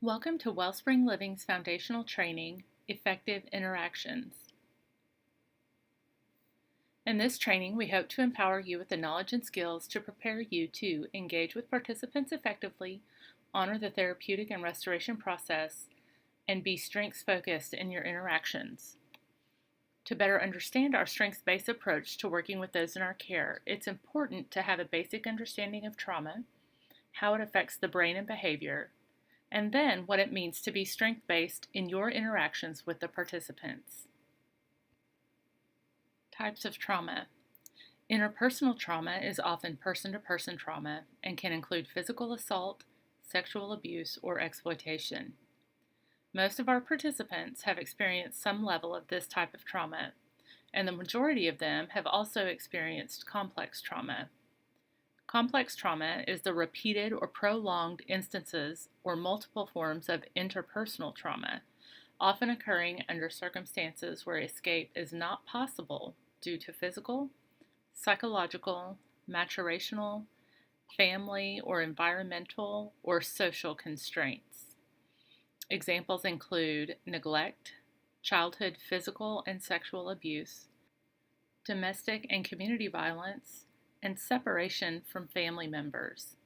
Welcome to Wellspring Living's foundational training, Effective Interactions. In this training, we hope to empower you with the knowledge and skills to prepare you to engage with participants effectively, honor the therapeutic and restoration process, and be strengths-focused in your interactions. To better understand our strengths-based approach to working with those in our care, it's important to have a basic understanding of trauma, how it affects the brain and behavior, and then what it means to be strength-based in your interactions with the participants. Types of trauma. Interpersonal trauma is often person-to-person trauma and can include physical assault, sexual abuse, or exploitation. Most of our participants have experienced some level of this type of trauma, and the majority of them have also experienced complex trauma. Complex trauma is the repeated or prolonged instances or multiple forms of interpersonal trauma, often occurring under circumstances where escape is not possible due to physical, psychological, maturational, family or environmental, or social constraints. Examples include neglect, childhood physical and sexual abuse, domestic and community violence, and separation from family members.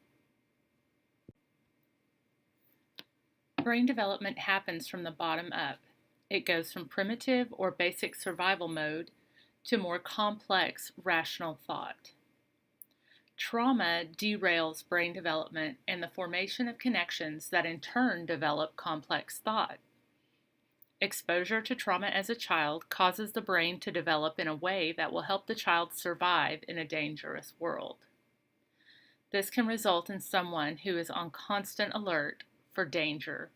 Brain development happens from the bottom up. It goes from primitive or basic survival mode to more complex rational thought. Trauma derails brain development and the formation of connections that in turn develop complex thought. Exposure to trauma as a child causes the brain to develop in a way that will help the child survive in a dangerous world. This can result in someone who is on constant alert for danger,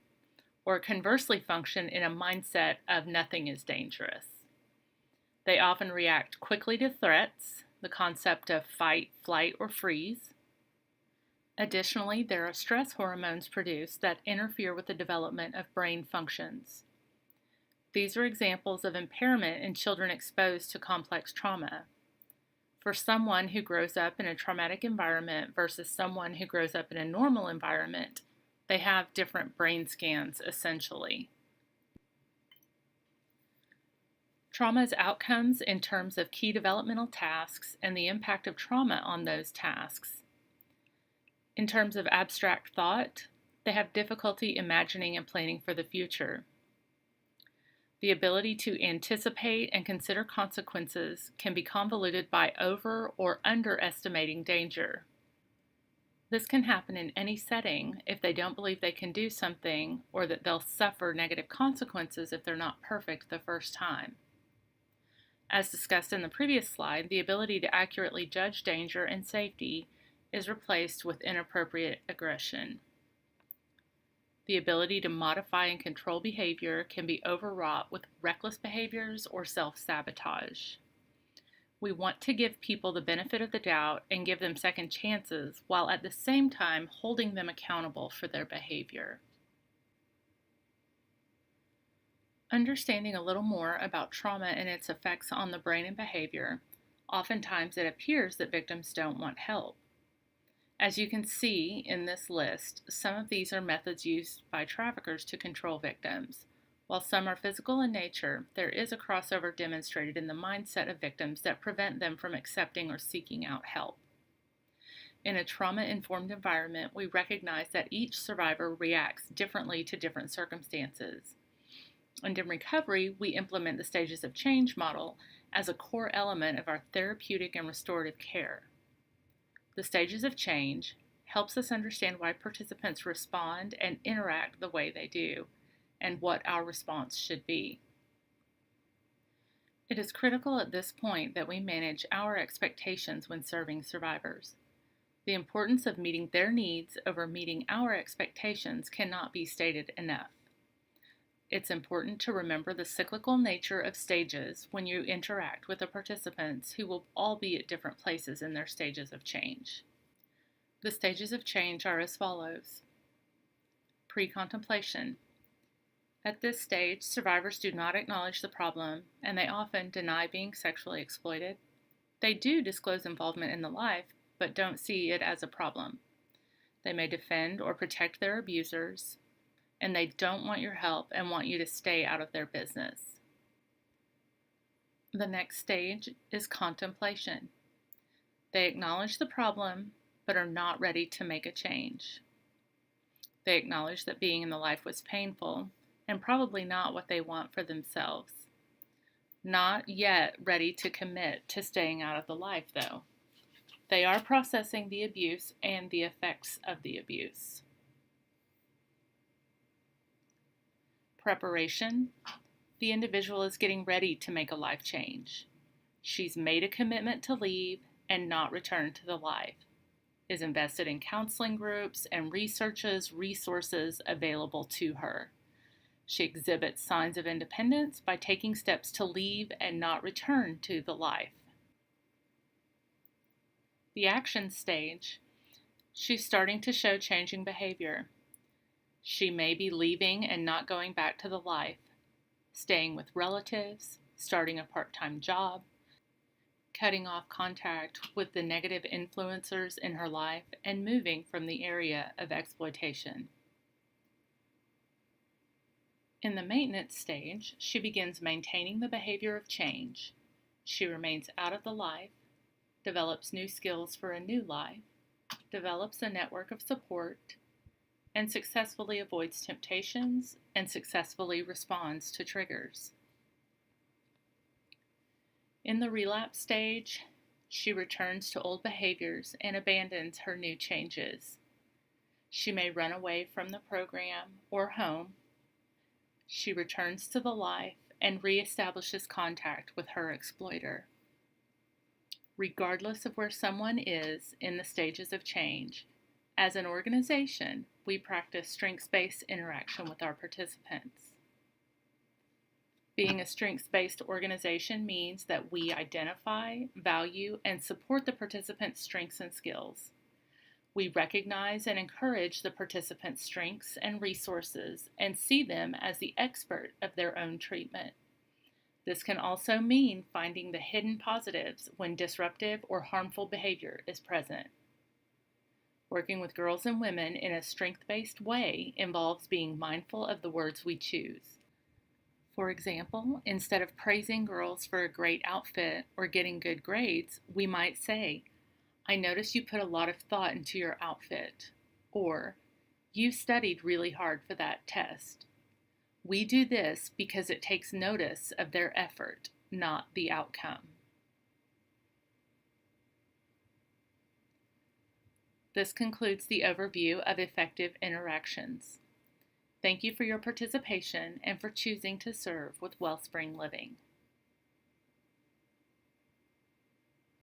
or conversely function in a mindset of nothing is dangerous. They often react quickly to threats, the concept of fight, flight, or freeze. Additionally, there are stress hormones produced that interfere with the development of brain functions. These are examples of impairment in children exposed to complex trauma. For someone who grows up in a traumatic environment versus someone who grows up in a normal environment, they have different brain scans essentially. Trauma's outcomes in terms of key developmental tasks and the impact of trauma on those tasks. In terms of abstract thought, they have difficulty imagining and planning for the future. The ability to anticipate and consider consequences can be convoluted by over or underestimating danger. This can happen in any setting if they don't believe they can do something or that they'll suffer negative consequences if they're not perfect the first time. As discussed in the previous slide, the ability to accurately judge danger and safety is replaced with inappropriate aggression. The ability to modify and control behavior can be overwrought with reckless behaviors or self-sabotage. We want to give people the benefit of the doubt and give them second chances while at the same time holding them accountable for their behavior. Understanding a little more about trauma and its effects on the brain and behavior, oftentimes it appears that victims don't want help. As you can see in this list, some of these are methods used by traffickers to control victims. While some are physical in nature, there is a crossover demonstrated in the mindset of victims that prevent them from accepting or seeking out help. In a trauma-informed environment, we recognize that each survivor reacts differently to different circumstances. And in recovery, we implement the stages of change model as a core element of our therapeutic and restorative care. The stages of change helps us understand why participants respond and interact the way they do, and what our response should be. It is critical at this point that we manage our expectations when serving survivors. The importance of meeting their needs over meeting our expectations cannot be stated enough. It's important to remember the cyclical nature of stages when you interact with the participants who will all be at different places in their stages of change. The stages of change are as follows. Pre-contemplation. At this stage, survivors do not acknowledge the problem, and they often deny being sexually exploited. They do disclose involvement in the life, but don't see it as a problem. They may defend or protect their abusers. and they don't want your help and want you to stay out of their business. The next stage is contemplation. They acknowledge the problem, but are not ready to make a change. They acknowledge that being in the life was painful and probably not what they want for themselves. Not yet ready to commit to staying out of the life, though. They are processing the abuse and the effects of the abuse. Preparation. The individual is getting ready to make a life change. She's made a commitment to leave and not return to the life, is invested in counseling groups and researches resources available to her. She exhibits signs of independence by taking steps to leave and not return to the life. The action stage. She's starting to show changing behavior. She may be leaving and not going back to the life, staying with relatives, starting a part-time job, cutting off contact with the negative influencers in her life, and moving from the area of exploitation. In the maintenance stage, she begins maintaining the behavior of change. She remains out of the life, develops new skills for a new life, develops a network of support, and successfully avoids temptations and successfully responds to triggers. In the relapse stage, she returns to old behaviors and abandons her new changes. She may run away from the program or home. She returns to the life and reestablishes contact with her exploiter. Regardless of where someone is in the stages of change, as an organization, we practice strengths-based interaction with our participants. Being a strengths-based organization means that we identify, value, and support the participants' strengths and skills. We recognize and encourage the participants' strengths and resources and see them as the expert of their own treatment. This can also mean finding the hidden positives when disruptive or harmful behavior is present. Working with girls and women in a strength-based way involves being mindful of the words we choose. For example, instead of praising girls for a great outfit or getting good grades, we might say, "I notice you put a lot of thought into your outfit," or "You studied really hard for that test." We do this because it takes notice of their effort, not the outcome. This concludes the overview of effective interactions. Thank you for your participation and for choosing to serve with Wellspring Living.